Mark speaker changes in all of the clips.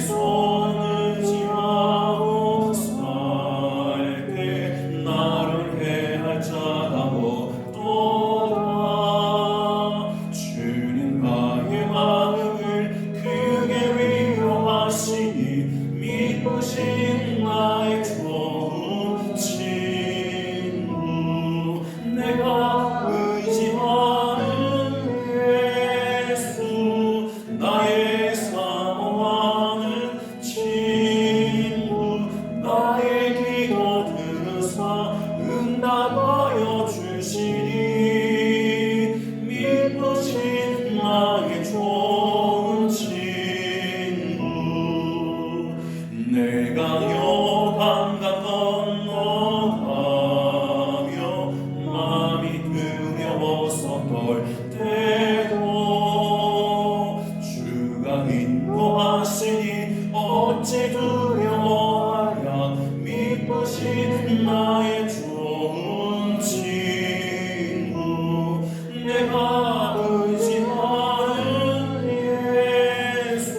Speaker 1: 손을 지하고 살게 나를 해할 자가 없도다. 주님 나의 마음을 크게 위로하시니 믿으신 나의 좋은 친구 내가 의지하는 예수 나의 사모하는 친구 나의 기도 들으사 응답하여 주시니 믿으신 나의 좋은 친구 내가 요단강 건너가며 마음이 두려워서 떨 때도 주가 인도하시니 어찌 두려워하랴 믿으신 나의 좋은 친구 내가 의지하는 예수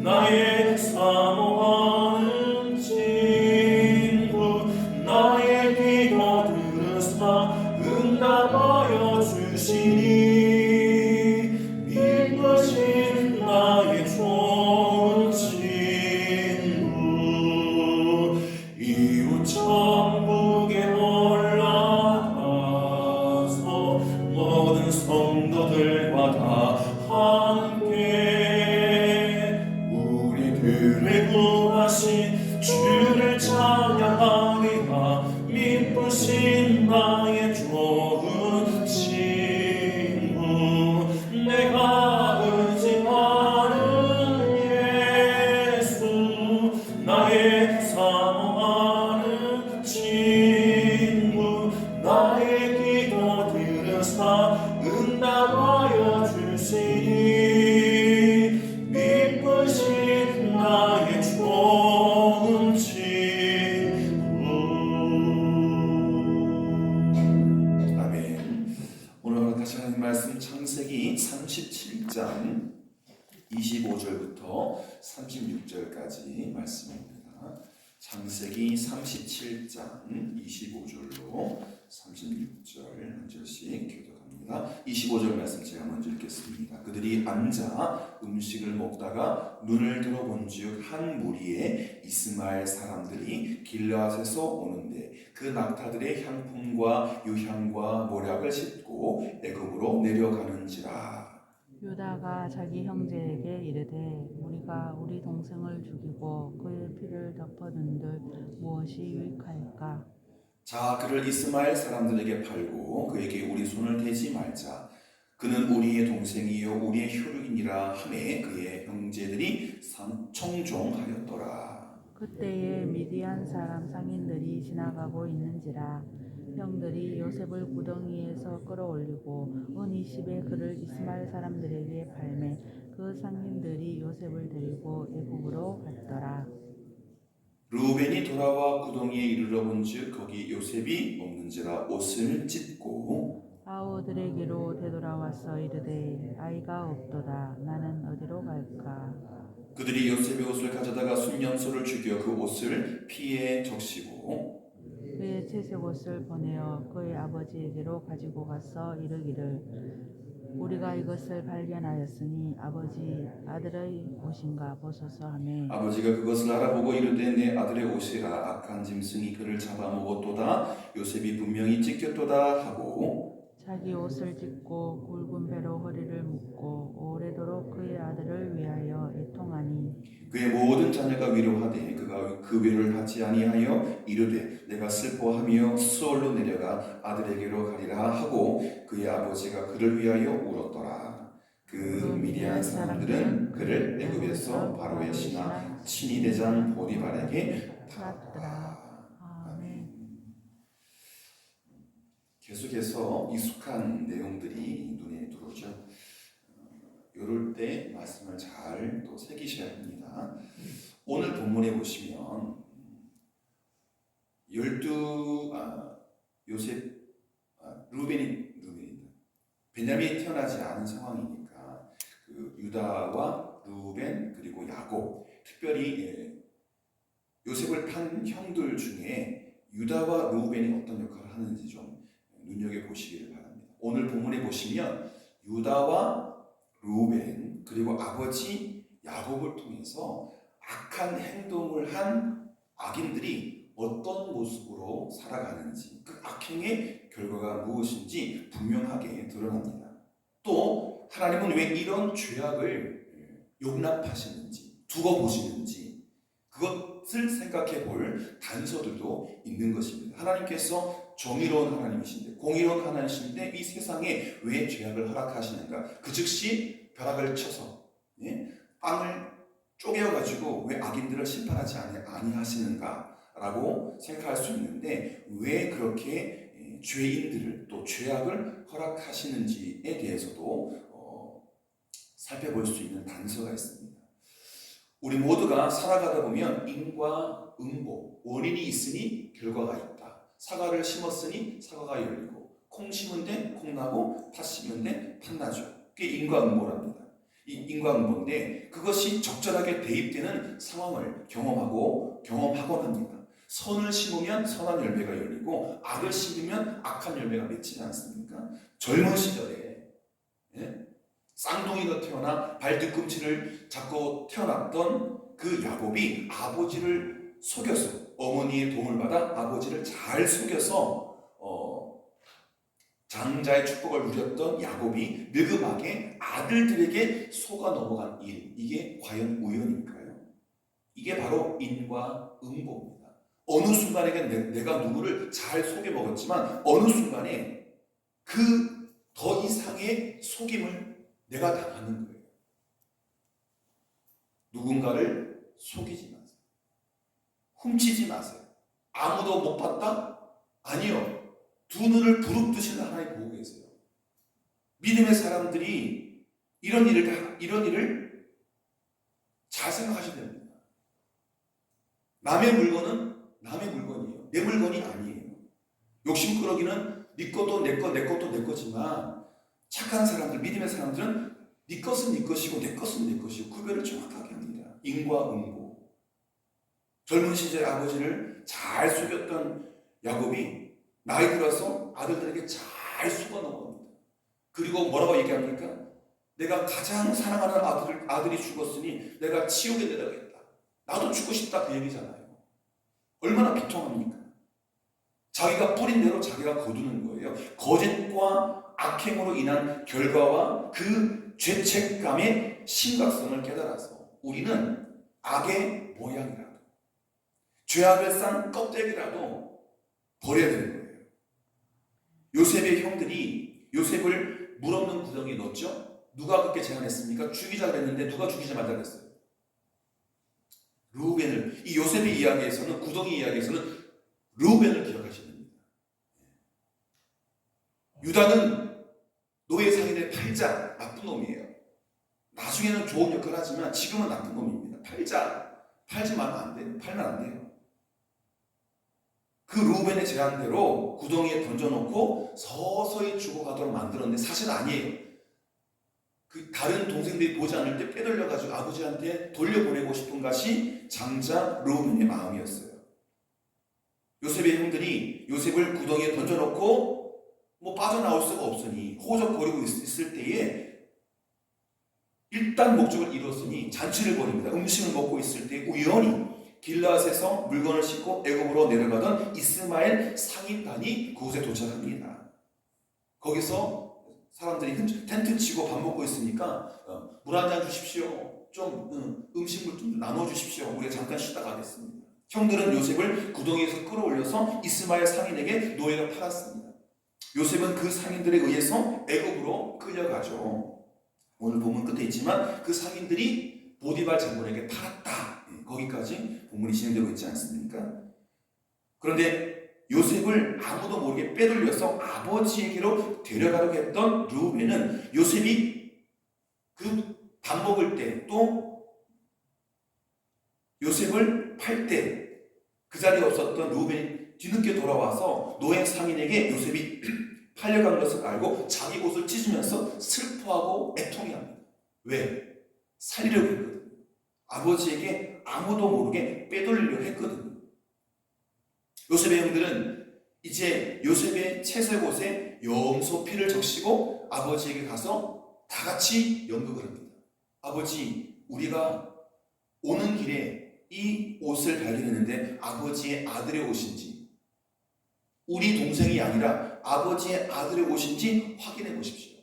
Speaker 1: 나의 사모하는 친구 나의 기도 들으사 응답하여 주시니 믿으신 나의 좋은 친구 이웃 천국에 올라가서 모든 성도들과 다 함께 우리들을 구하신 주를 찬양하리라 믿으신 나의 좋은 친구 내가 의지하는 예수 나의 사모하는 친구 나의 기도 들으사 응답하여 주시니 믿으신 나의 좋은 친구. 아멘. 오늘 다시 하나님 말씀 창세기 37장 25절부터 36절까지 말씀입니다. 창세기 37장 25절로 36절 한 절씩 교독합니다. 25절 말씀 제가 먼저 읽겠습니다. 그들이 앉아 음식을 먹다가 눈을 들어본즉 한 무리의 이스마엘 사람들이 길르앗에서 오는데 그 낙타들의 향품과 유향과 모략을 싣고 애굽으로 내려가는지라.
Speaker 2: 유다가 자기 형제에게 이르되 우리가 우리 동생을 죽이고 그의 피를 덮어둔들 무엇이 유익할까?
Speaker 1: 자, 그를 이스마엘 사람들에게 팔고 그에게 우리 손을 대지 말자. 그는 우리의 동생이요 우리의 혈육이니라 하매 그의 형제들이 청종하였더라.
Speaker 2: 그때에 미디안 사람 상인들이 지나가고 있는지라 형들이 요셉을 구덩이에서 끌어올리고 은 20에 그를 이스마엘 사람들에게 팔매 그 상인들이 요셉을 데리고 애굽으로 갔더라.
Speaker 1: 르우벤이 돌아와 구덩이에 이르러 본즉 거기 요셉이 없는지라 옷을 찢고
Speaker 2: 아우들에게로 되돌아와서 이르되 아이가 없도다. 나는 어디로 갈까?
Speaker 1: 그들이 요셉의 옷을 가져다가 순년소를 죽여 그 옷을 피에 적시고
Speaker 2: 그의 채색 옷을 보내어 그의 아버지에게로 가지고 가서 이르기를 우리가 이것을 발견하였으니 아버지 아들의 옷인가 보소서 하매
Speaker 1: 아버지가 그것을 알아보고 이르되 내 아들의 옷이라 악한 짐승이 그를 잡아먹었도다. 요셉이 분명히 찢겼도다 하고
Speaker 2: 자기 옷을 찢고 굵은 배로 허리를 묶고 오래도록 그의 아들을 위하여 애통하니
Speaker 1: 그의 모든 자녀가 위로하되 그가 그 위로를 하지 아니하여 이르되 내가 슬퍼하며 수월로 내려가 아들에게로 가리라 하고 그의 아버지가 그를 위하여 울었더라. 그 미디안 사람들은 그를 애굽에서 바로의 신하 친위 대장 보디발에게 팔았더라.
Speaker 2: 아멘.
Speaker 1: 계속해서 익숙한 내용들이 눈에 들어오죠. 이럴 때 말씀을 잘 또 새기셔야 합니다. 오늘 본문에 보시면 요셉 루벤이 베냐민이 태어나지 않은 상황이니까 그 유다와 루벤 그리고 야곱 특별히 요셉을 탄 형들 중에 유다와 루벤이 어떤 역할을 하는지 좀 눈여겨보시기를 바랍니다. 오늘 본문에 보시면 유다와 루벤 그리고 아버지 야곱을 통해서 악한 행동을 한 악인들이 어떤 모습으로 살아가는지, 그 악행의 결과가 무엇인지 분명하게 드러납니다. 또 하나님은 왜 이런 죄악을 용납하시는지, 두고 보시는지 그것을 생각해 볼 단서들도 있는 것입니다. 하나님께서 정의로운 하나님이신데, 공의로운 하나님이신데 이 세상에 왜 죄악을 허락하시는가? 그 즉시 벼락을 쳐서 땅을 쪼개어가지고 왜 악인들을 심판하지 아니하시는가 라고 생각할 수 있는데, 왜 그렇게 죄인들을 또 죄악을 허락하시는지에 대해서도 살펴볼 수 있는 단서가 있습니다. 우리 모두가 살아가다 보면 인과 응보, 원인이 있으니 결과가 있다. 사과를 심었으니 사과가 열리고, 콩 심은 데 콩 나고, 팥 심은 데 팥 나죠. 그게 인과응보랍니다. 이 인과응보인데 그것이 적절하게 대입되는 상황을 경험하곤 합니다. 선을 심으면 선한 열매가 열리고, 악을 심으면 악한 열매가 맺히지 않습니까? 젊은 시절에 쌍둥이가 태어나 발뒤꿈치를 잡고 태어났던 그 야곱이 아버지를 속여서, 어머니의 도움을 받아 아버지를 잘 속여서 장자의 축복을 누렸던 야곱이 느그막에 아들들에게 속아 넘어간 일, 이게 과연 우연일까요? 이게 바로 인과응보입니다. 어느 순간에 내가 누구를 잘 속여 먹었지만 어느 순간에 그 더 이상의 속임을 내가 당하는 거예요. 누군가를 속이지 마세요. 훔치지 마세요. 아무도 못 봤다? 아니요. 두 눈을 부릅뜨시는 하나님 보고 계세요. 믿음의 사람들이 이런 일을 잘 생각하셔야 됩니다. 남의 물건은 남의 물건이에요. 내 물건이 아니에요. 욕심꾸러기는 네 것도 내 것도 내 거지만, 착한 사람들, 믿음의 사람들은 네 것은 네 것이고 내 것은 내 것이고 구별을 정확하게 합니다. 인과응보. 젊은 시절에 아버지를 잘 속였던 야곱이 나이 들어서 아들들에게 잘 속아 넘어갑니다. 그리고 뭐라고 얘기합니까? 내가 가장 사랑하는 아들이 죽었으니 내가 지옥에 내려가겠다. 나도 죽고 싶다, 그 얘기잖아요. 얼마나 비통합니까? 자기가 뿌린 대로 자기가 거두는 거예요. 거짓과 악행으로 인한 결과와 그 죄책감의 심각성을 깨달아서 우리는 악의 모양이라도, 죄악을 싼 껍데기라도 버려야 되는 거예요. 요셉의 형들이 요셉을 물 없는 구덩이에 넣었죠. 누가 그렇게 제안했습니까? 죽이자 그랬는데 누가 죽이지 말자 그랬어요? 루벤을. 이 요셉의 이야기에서는, 구덩이 이야기에서는 루벤을 기억하시는 겁니다. 유다는 노예 상인의 팔자, 나쁜 놈이에요. 나중에는 좋은 역할을 하지만 지금은 나쁜 놈입니다. 팔지 말면 안 돼요. 팔면 안 돼요. 그 루벤의 제안대로 구덩이에 던져놓고 서서히 죽어가도록 만들었는데 사실 아니에요. 그 다른 동생들이 보지 않을 때 빼돌려가지고 아버지한테 돌려보내고 싶은 것이 장자 루벤의 마음이었어요. 요셉의 형들이 요셉을 구덩이에 던져놓고 빠져나올 수가 없으니 호적거리고 있을 때에 일단 목적을 이뤘으니 잔치를 벌입니다. 음식을 먹고 있을 때 우연히 길라앗에서 물건을 싣고 애굽으로 내려가던 이스마엘 상인단이 그곳에 도착합니다. 거기서 사람들이 텐트 치고 밥 먹고 있으니까 물 한 잔 주십시오. 좀 음식물 좀 나눠주십시오. 우리가 잠깐 쉬다 가겠습니다. 형들은 요셉을 구덩이에서 끌어올려서 이스마엘 상인에게 노예로 팔았습니다. 요셉은 그 상인들에 의해서 애굽으로 끌려가죠. 오늘 본문 끝에 있지만 그 상인들이 보디발 장군에게 팔았다. 거기까지 본문이 진행되고 있지 않습니까? 그런데 요셉을 아무도 모르게 빼돌려서 아버지에게로 데려가려고 했던 르우벤은 요셉이 그 밥 먹을 때, 또 요셉을 팔 때 그 자리에 없었던 르우벤이 뒤늦게 돌아와서 노예 상인에게 요셉이 팔려간 것을 알고 자기 옷을 찢으면서 슬퍼하고 애통해합니다. 왜? 살리려고 했거든요. 아버지에게 아무도 모르게 빼돌리려 했거든요. 요셉의 형들은 이제 요셉의 채색 옷에 염소 피를 적시고 아버지에게 가서 다 같이 연극을 합니다. 아버지, 우리가 오는 길에 이 옷을 발견했는데 아버지의 아들의 옷인지, 우리 동생이 아니라 아버지의 아들의 옷인지 확인해 보십시오.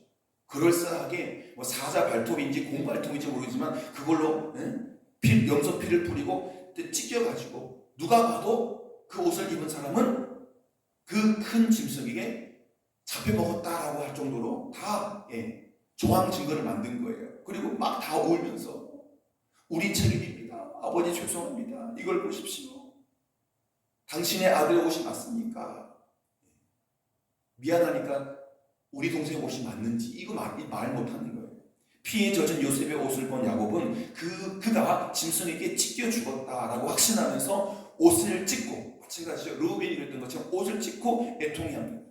Speaker 1: 그럴싸하게 뭐 사자 발톱인지 공발톱인지 모르겠지만 그걸로 염소 피를 뿌리고 찢겨가지고 누가 봐도 그 옷을 입은 사람은 그 큰 짐승에게 잡혀먹었다라고 할 정도로 다 조항 증거를 만든 거예요. 그리고 막 다 울면서 우리 책임입니다. 아버지 죄송합니다. 이걸 보십시오. 당신의 아들 옷이 맞습니까? 미안하니까 우리 동생 옷이 맞는지 이거 말 못하는 거예요. 피에 젖은 요셉의 옷을 본 야곱은 그가 짐승에게 찢겨 죽었다라고 확신하면서 옷을 찢고, 마찬가지로 르우벤이 그랬던 것처럼 옷을 찢고 애통해합니다.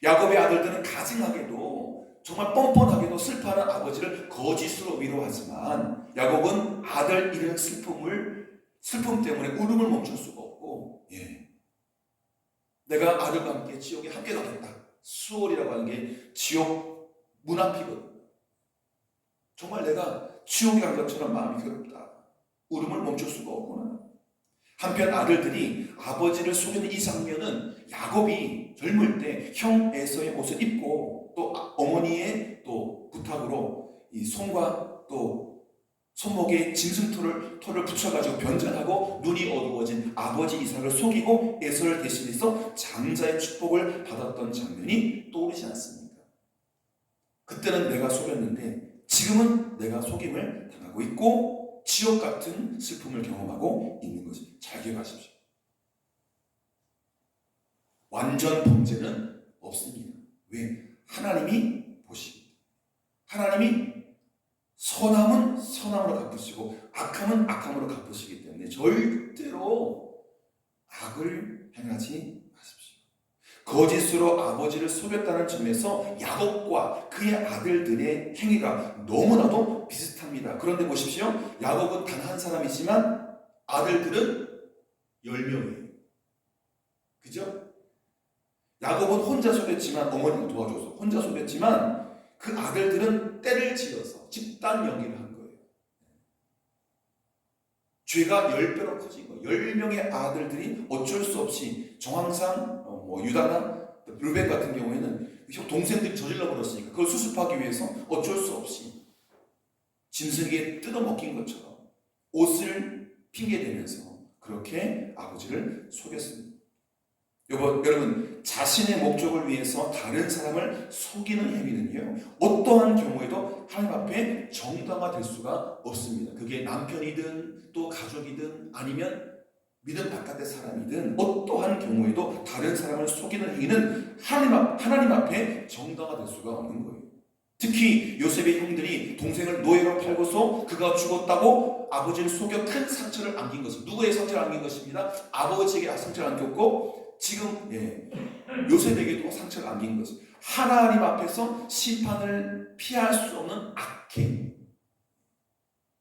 Speaker 1: 야곱의 아들들은 가증하게도 정말 뻔뻔하게도 슬퍼하는 아버지를 거짓으로 위로하지만 야곱은 아들 잃은 슬픔 때문에 울음을 멈출 수가 없고, 내가 아들과 함께 지옥에 함께 가겠다. 수월이라고 하는 게 지옥 문 앞이거든요. 정말 내가 지옥에 간 것처럼 마음이 괴롭다. 울음을 멈출 수가 없구나. 한편 아들들이 아버지를 속이는 이 장면은 야곱이 젊을 때 형 에서의 옷을 입고 또 어머니의 또 부탁으로 이 손과 또 손목에 짐승털을 붙여가지고 변장하고 눈이 어두워진 아버지 이삭을 속이고 에서를 대신해서 장자의 축복을 받았던 장면이 떠오르지 않습니까? 그때는 내가 속였는데 지금은 내가 속임을 당하고 있고 지옥 같은 슬픔을 경험하고 있는 것을 잘 기억하십시오. 완전 범죄는 없습니다. 왜? 하나님이 보십니다. 하나님이 선함은 선함으로 갚으시고 악함은 악함으로 갚으시기 때문에 절대로 악을 행하지 마십시오. 거짓으로 아버지를 속였다는 점에서 야곱과 그의 아들들의 행위가 너무나도 비슷합니다. 그런데 보십시오. 야곱은 단 한 사람이지만 아들들은 10명이에요. 그죠? 야곱은 혼자 속였지만 어머니가 도와줘서 혼자 속였지만 그 아들들은 때를 지어서 집단 연기를 한 거예요. 죄가 10배로 커진 거예요. 10명의 아들들이 어쩔 수 없이 정황상 유다나 르벤 같은 경우에는 동생들이 저질러 버렸으니까 그걸 수습하기 위해서 어쩔 수 없이 짐승에게 뜯어먹힌 것처럼 옷을 핑계대면서 그렇게 아버지를 속였습니다. 여러분, 자신의 목적을 위해서 다른 사람을 속이는 행위는요, 어떠한 경우에도 하나님 앞에 정당화될 수가 없습니다. 그게 남편이든 또 가족이든 아니면 믿음 바깥의 사람이든 어떠한 경우에도 다른 사람을 속이는 행위는 하나님 앞에 정당화될 수가 없는 거예요. 특히 요셉의 형들이 동생을 노예로 팔고서 그가 죽었다고 아버지를 속여 큰 상처를 안긴 것은 누구의 상처를 안긴 것입니다. 아버지에게 상처를 안겼고 지금 요셉에게도 상처를 안긴 것은 하나님 앞에서 심판을 피할 수 없는 악행,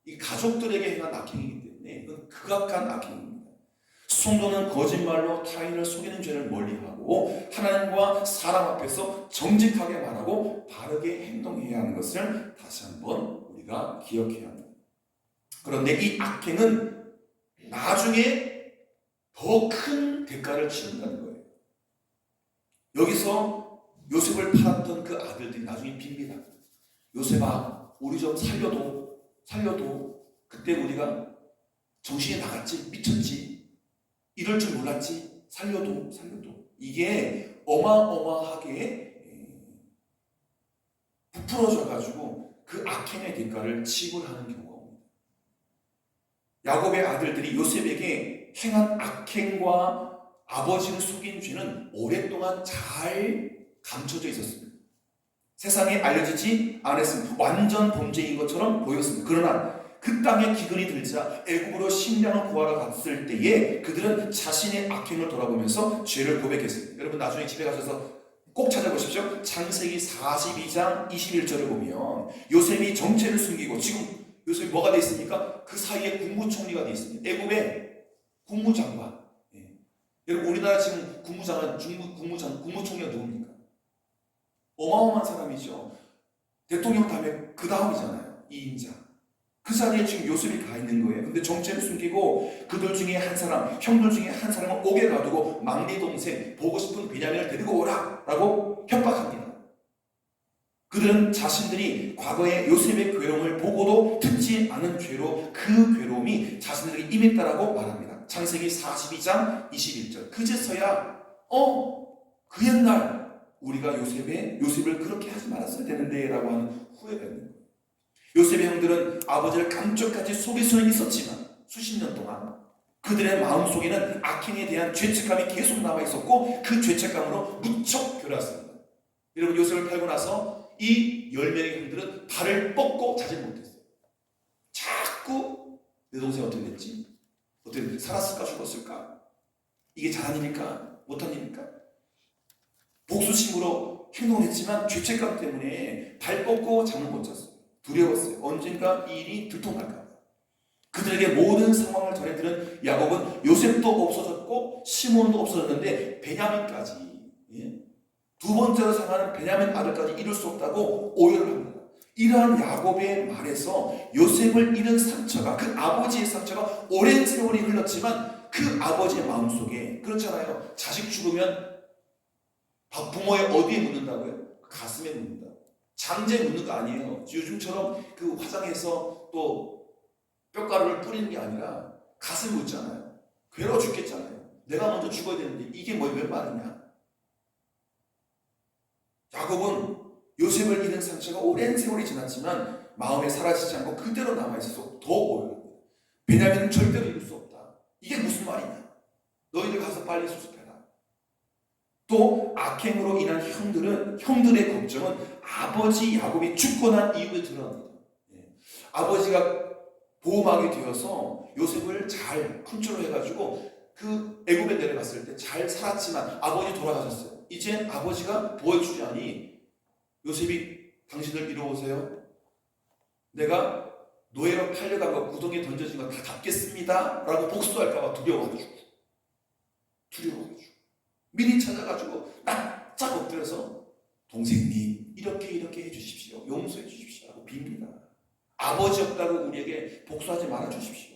Speaker 1: 이 가족들에게 행한 악행이기 때문에 이건 극악한 악행입니다. 성도는 거짓말로 타인을 속이는 죄를 멀리하고 하나님과 사람 앞에서 정직하게 말하고 바르게 행동해야 하는 것을 다시 한번 우리가 기억해야 합니다. 그런데 이 악행은 나중에 더 큰 대가를 치른다는 거예요. 여기서 요셉을 팔았던 그 아들들이 나중에 빕니다. 요셉아, 우리 좀 살려도 그때 우리가 정신이 나갔지, 미쳤지, 이럴 줄 몰랐지, 살려도. 이게 어마어마하게 부풀어져가지고 그 악행의 대가를 지불하는 경우가 옵니다. 야곱의 아들들이 요셉에게 행한 악행과 아버지를 속인 죄는 오랫동안 잘 감춰져 있었습니다. 세상에 알려지지 않았습니다. 완전 범죄인 것처럼 보였습니다. 그러나 그 땅에 기근이 들자 애굽으로 식량을 구하러 갔을 때에 그들은 자신의 악행을 돌아보면서 죄를 고백했습니다. 여러분 나중에 집에 가셔서 꼭 찾아보십시오. 창세기 42장 21절을 보면 요셉이 정체를 숨기고 지금 요셉이 뭐가 돼 있습니까? 그 사이에 국무총리가 돼 있습니다. 애굽의 국무장관. 예. 여러분 우리나라 지금 국무장관, 국무총리가 누굽니까? 어마어마한 사람이죠. 대통령 다음에 그 다음이잖아요. 2인자. 그 자리에 지금 요셉이 가 있는 거예요. 근데 정체를 숨기고 그들 중에 한 사람, 형들 중에 한 사람을 옥에 가두고 막내 동생 보고 싶은 베냐민을 데리고 오라 라고 협박합니다. 그들은 자신들이 과거에 요셉의 괴로움을 보고도 듣지 않은 죄로 그 괴로움이 자신들에게 임했다라고 말합니다. 창세기 42장 21절. 그제서야 그 옛날 우리가 요셉을 그렇게 하지 말았어야 되는데 라고 하는 후회가 있는 거예요. 요셉의 형들은 아버지를 감쪽같이 속일 수는 있었지만 수십 년 동안 그들의 마음속에는 악행에 대한 죄책감이 계속 남아있었고 그 죄책감으로 무척 괴로웠습니다. 여러분 요셉을 팔고 나서 이 10명의 형들은 발을 뻗고 자질 못했어요. 자꾸 내 동생이 어떻게 됐지? 어떻게 됐지? 살았을까 죽었을까? 이게 잘한 일일까? 못한 일일까? 복수심으로 행동했지만 죄책감 때문에 발 뻗고 잠을 못 잤어요. 두려웠어요. 언젠가 이 일이 들통날까? 그들에게 모든 상황을 전해들은 야곱은 요셉도 없어졌고 시몬도 없어졌는데 베냐민까지 두 번째로 상하는 베냐민 아들까지 이룰 수 없다고 오해를 합니다. 이러한 야곱의 말에서 요셉을 잃은 상처가 그 아버지의 상처가 오랜 세월이 흘렀지만 그 아버지의 마음속에 그렇잖아요. 자식 죽으면 부모의 어디에 묻는다고요? 가슴에 묻는다. 장제에 묻는 거 아니에요. 요즘처럼 그 화장해서 또 뼈가루를 뿌리는 게 아니라 가슴에 묻잖아요. 괴로워 죽겠잖아요. 내가 먼저 죽어야 되는데 이게 웬 말이냐? 야곱은 요셉을 잃은 상처가 오랜 세월이 지났지만 마음에 사라지지 않고 그대로 남아있어서 더 오해합니다. 베냐민은 절대로 이룰 수 없다. 이게 무슨 말이냐? 너희들 가서 빨리 수습해라. 또 악행으로 인한 형들의 걱정은 아버지 야곱이 죽고 난 이후에 드러납니다. 아버지가 보호막이 되어서 요셉을 잘 컨트롤해가지고 그 애굽에 내려갔을 때 잘 살았지만 아버지 돌아가셨어요. 이제 아버지가 보여주자니 요셉이 당신들 이러오세요. 내가 노예로 팔려가고 구덩이에 던져진 거 다 갚겠습니다 라고 복수할까봐 두려워가지고 미리 찾아가지고 납작 엎드려서 동생님 이렇게 해주십시오. 용서해 주십시오 라고 빕니다. 아버지 없다고 우리에게 복수하지 말아주십시오.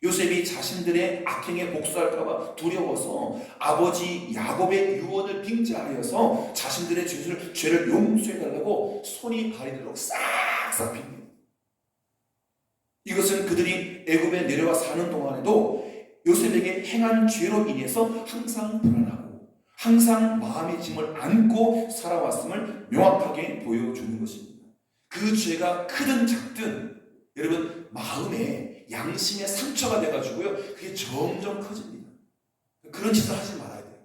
Speaker 1: 요셉이 자신들의 악행에 복수할까봐 두려워서 아버지 야곱의 유언을 빙자하여서 자신들의 죄를 용서해달라고 손이 가리도록 싹싹 빕니다. 이것은 그들이 애굽에 내려와 사는 동안에도 요셉에게 행한 죄로 인해서 항상 불안하고 항상 마음의 짐을 안고 살아왔음을 명확하게 보여주는 것입니다. 그 죄가 크든 작든 여러분 마음에 양심의 상처가 돼가지고요 그게 점점 커집니다. 그런 짓을 하지 말아야 돼요.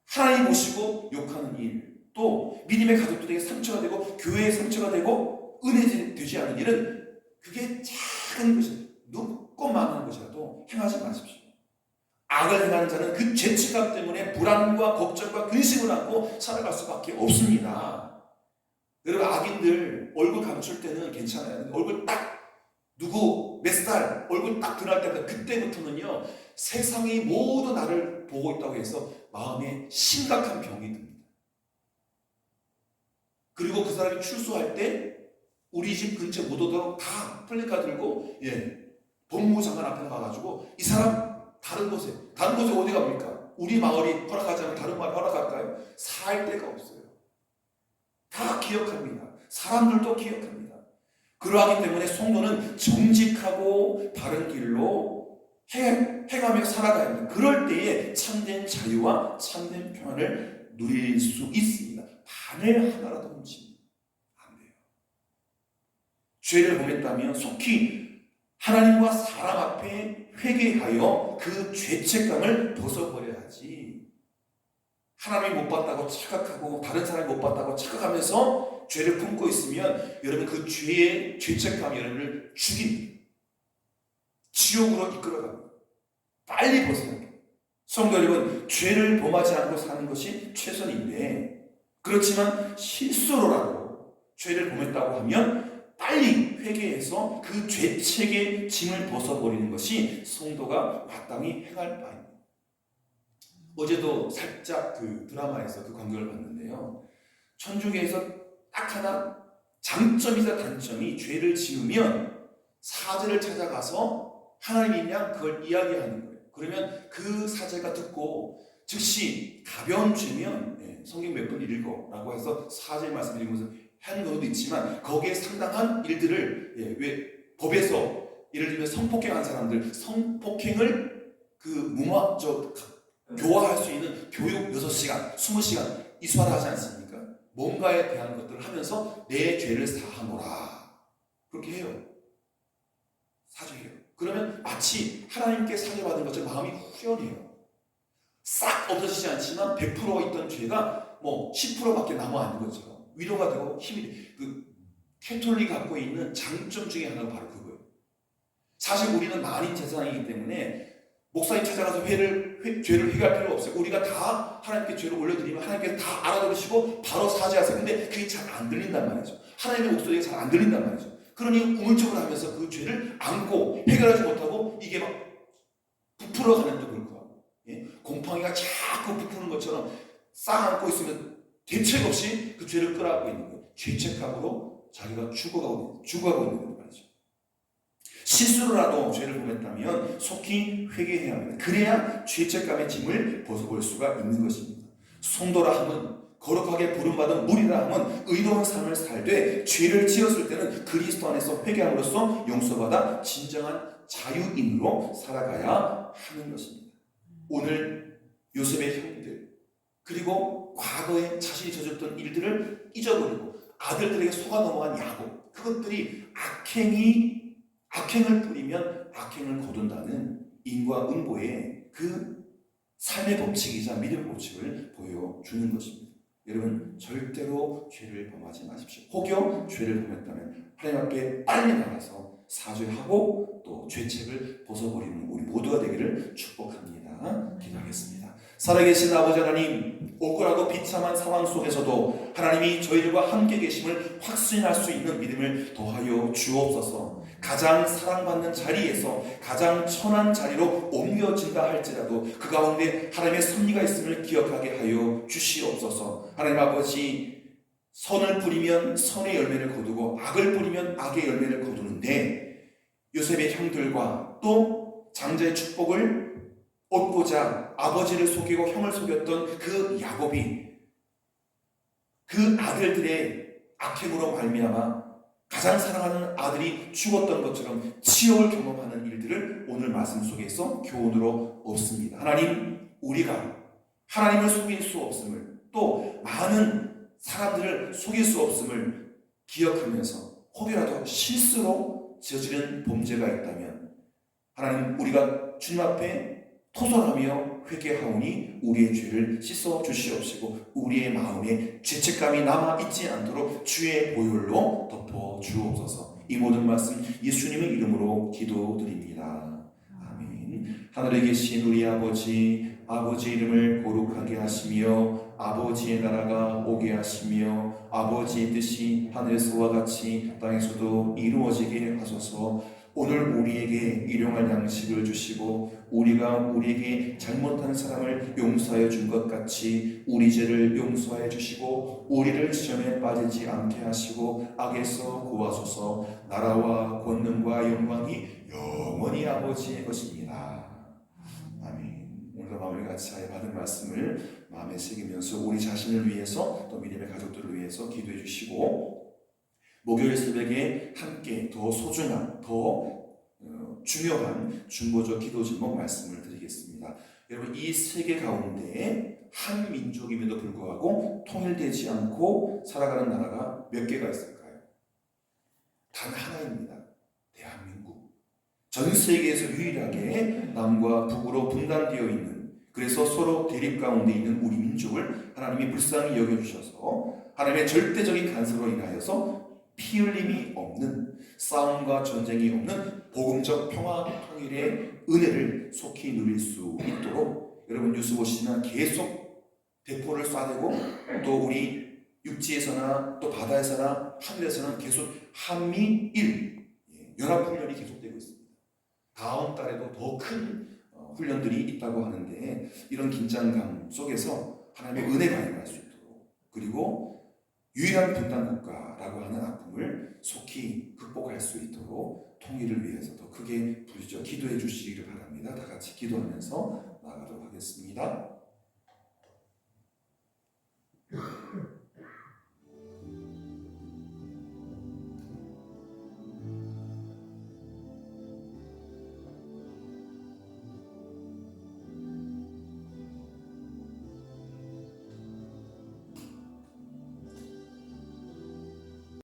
Speaker 1: 하나님 모시고 욕하는 일, 또 믿음의 가족들에게 상처가 되고 교회에 상처가 되고 은혜되지 않은 일은 그게 작은 것이 높고만한 것이라도 행하지 마십시오. 악을 행하는 자는 그 죄책감 때문에 불안과 걱정과 근심을 안고 살아갈 수밖에 없습니다. 여러분 악인들 얼굴 감출 때는 괜찮아요. 얼굴 딱 누구 몇 살 얼굴 딱 드러날 때부터 그때부터는요 세상이 모두 나를 보고 있다고 해서 마음에 심각한 병이 듭니다. 그리고 그 사람이 출소할 때 우리 집 근처 못 오도록 다 플래카 들고 법무부 장관 앞에 가가지고 이 사람 다른 곳에 어디 갑니까? 우리 마을이 허락하지 않으면 다른 마을 허락할까요? 살 데가 없어요. 다 기억합니다. 사람들도 기억합니다. 그러하기 때문에 성도는 정직하고 바른 길로 행하며 살아가야 합니다. 그럴 때에 참된 자유와 참된 평안을 누릴 수 있습니다. 바늘 하나라도 훔치면 안 돼요. 죄를 범했다면 속히 하나님과 사람 앞에 회개하여 그 죄책감을 벗어버려야지. 하나님이 못 봤다고 착각하고 다른 사람이 못 봤다고 착각하면서 죄를 품고 있으면 여러분 그 죄의 죄책감이 여러분을 죽입니다. 지옥으로 이끌어갑니다. 빨리 벗어나야 돼요. 성도 여러분, 죄를 범하지 않고 사는 것이 최선인데 그렇지만 실수로라도 죄를 범했다고 하면 빨리 회개해서 그 죄책의 짐을 벗어버리는 것이 성도가 마땅히 행할 바입니다. 어제도 살짝 그 드라마에서 그 광경을 봤는데요. 천주교에서 딱 하나 장점이자 단점이 죄를 지으면 사제를 찾아가서 하나님이 그냥 그걸 이야기하는 거예요. 그러면 그 사제가 듣고 즉시 가벼운 죄면 성경 몇 번 읽어라고 해서 사제의 말씀을 읽으면서 하는 경우도 있지만 거기에 상당한 일들을 왜 법에서 예를 들면 성폭행한 사람들 성폭행을 그 무마적 교화할 수 있는 교육 6시간, 20시간 이수하라 하지 않습니까? 뭔가에 대한 것들을 하면서 내 죄를 사하노라 그렇게 해요. 사죄해요. 그러면 마치 하나님께 사죄받은 것처럼 마음이 후련해요. 싹 없어지지 않지만 100%가 있던 죄가 뭐 10%밖에 남아 있는 것처럼 위로가 되고 힘이 돼. 그 캐톨릭이 갖고 있는 장점 중에 하나가 바로 그거예요. 사실 우리는 만인 제사장이기 때문에 목사님 찾아가서 죄를 회개할 필요가 없어요. 우리가 다 하나님께 죄를 올려드리면 하나님께서 다 알아들으시고 바로 사죄하세요. 근데 그게 잘 안 들린단 말이죠. 하나님의 목소리가 잘 안 들린단 말이죠. 그러니 우물쭈물 하면서 그 죄를 안고 해결하지 못하고 이게 막 부풀어가는 또 그럴 거야. 곰팡이가 자꾸 부푸는 것처럼 싹 안고 있으면 대책 없이 그 죄를 끌어안고 있는 거예요. 죄책감으로 자기가 죽어가고 있는 거란 말이죠. 실수로라도 죄를 범했다면 속히 회개해야 합니다. 그래야 죄책감의 짐을 벗어볼 수가 있는 것입니다. 성도라 함은 거룩하게 부름받은 무리라 함은 의로운 삶을 살되 죄를 지었을 때는 그리스도 안에서 회개함으로써 용서받아 진정한 자유인으로 살아가야 하는 것입니다. 오늘 요셉의 형들 그리고 과거에 자신이 저질렀던 일들을 잊어버리고 아들들에게 속아 넘어간 야곱 그것들이 악행을 뿌리면 악행을 거둔다는 인과 응보의 그 삶의 법칙이자 믿음의 법칙을 보여주는 것입니다. 여러분 절대로 죄를 범하지 마십시오. 혹여 죄를 범했다면 하나님 앞에 빨리 나가서 사죄하고 또 죄책을 벗어버리는 우리 모두가 되기를 축복합니다. 기도하겠습니다. 살아계신 아버지 하나님 억울하고 비참한 상황 속에서도 하나님이 저희들과 함께 계심을 확신할 수 있는 믿음을 더하여 주옵소서. 가장 사랑받는 자리에서 가장 천한 자리로 옮겨진다 할지라도 그 가운데 하나님의 섭리가 있음을 기억하게 하여 주시옵소서. 하나님 아버지 선을 뿌리면 선의 열매를 거두고 악을 뿌리면 악의 열매를 거두는데 요셉의 형들과 또 장자의 축복을 얻고자 아버지를 속이고 형을 속였던 그 야곱이 그 아들들의 악행으로 말미암아 가장 사랑하는 아들이 죽었던 것처럼 치욕을 경험하는 일들을 오늘 말씀 속에서 교훈으로 얻습니다. 하나님, 우리가 하나님을 속일 수 없음을 또 많은 사람들을 속일 수 없음을 기억하면서 혹여라도 실수로 저지른 범죄가 있다면 하나님 우리가 주님 앞에 토설하며 회개하오니 우리의 죄를 씻어 주시옵시고 우리의 마음에 죄책감이 남아있지 않도록 주의 보혈로 덮어 주옵소서. 이 모든 말씀 예수님의 이름으로 기도드립니다. 아멘. 하늘에 계신 우리 아버지 이름을 거룩하게 하시며 아버지의 나라가 오게 하시며 아버지의 뜻이 하늘에서와 같이 땅에서도 이루어지게 하소서. 오늘 우리에게 일용할 양식을 주시고 우리가 우리에게 잘못한 사람을 용서하여 준 것 같이 우리 죄를 용서하여 주시고 우리를 시험에 빠지지 않게 하시고 악에서 구하소서. 나라와 권능과 영광이 영원히 아버지의 것입니다. 아멘. 오늘도 마음을 같이 하여 받은 말씀을 마음에 새기면서 우리 자신을 위해서 또 믿음의 가족들을 위해서 기도해 주시고 목요일 새벽에 함께 더 소중한 더 중요한 중보적 기도 제목 말씀을 드리겠습니다. 여러분 이 세계 가운데 한 민족임에도 불구하고 통일되지 않고 살아가는 나라가 몇 개가 있을까요? 단 하나입니다. 대한민국. 전 세계에서 유일하게 남과 북으로 분단되어 있는 그래서 서로 대립 가운데 있는 우리 민족을 하나님이 불쌍히 여겨주셔서 하나님의 절대적인 간섭으로 인하여서 피 흘림이 없는 싸움과 전쟁이 없는 복음적 평화 통일의 은혜를 속히 누릴 수 있도록 여러분 뉴스 보시면 계속 대포를 쏴대고 또 우리 육지에서나 또 바다에서나 하늘에서나 계속 한미일 연합훈련이 계속되고 있습니다. 다음 달에도 더 큰 훈련들이 있다고 하는데 이런 긴장감 속에서 하나님의 은혜가 임할 수 있도록 그리고 유일한 분단 국가라고 하는 아픔을 속히 극복할 수 있도록 통일을 위해서 더 크게 부르짖어 기도해 주시기를 바랍니다. 다 같이 기도하면서 나아가도록 하겠습니다.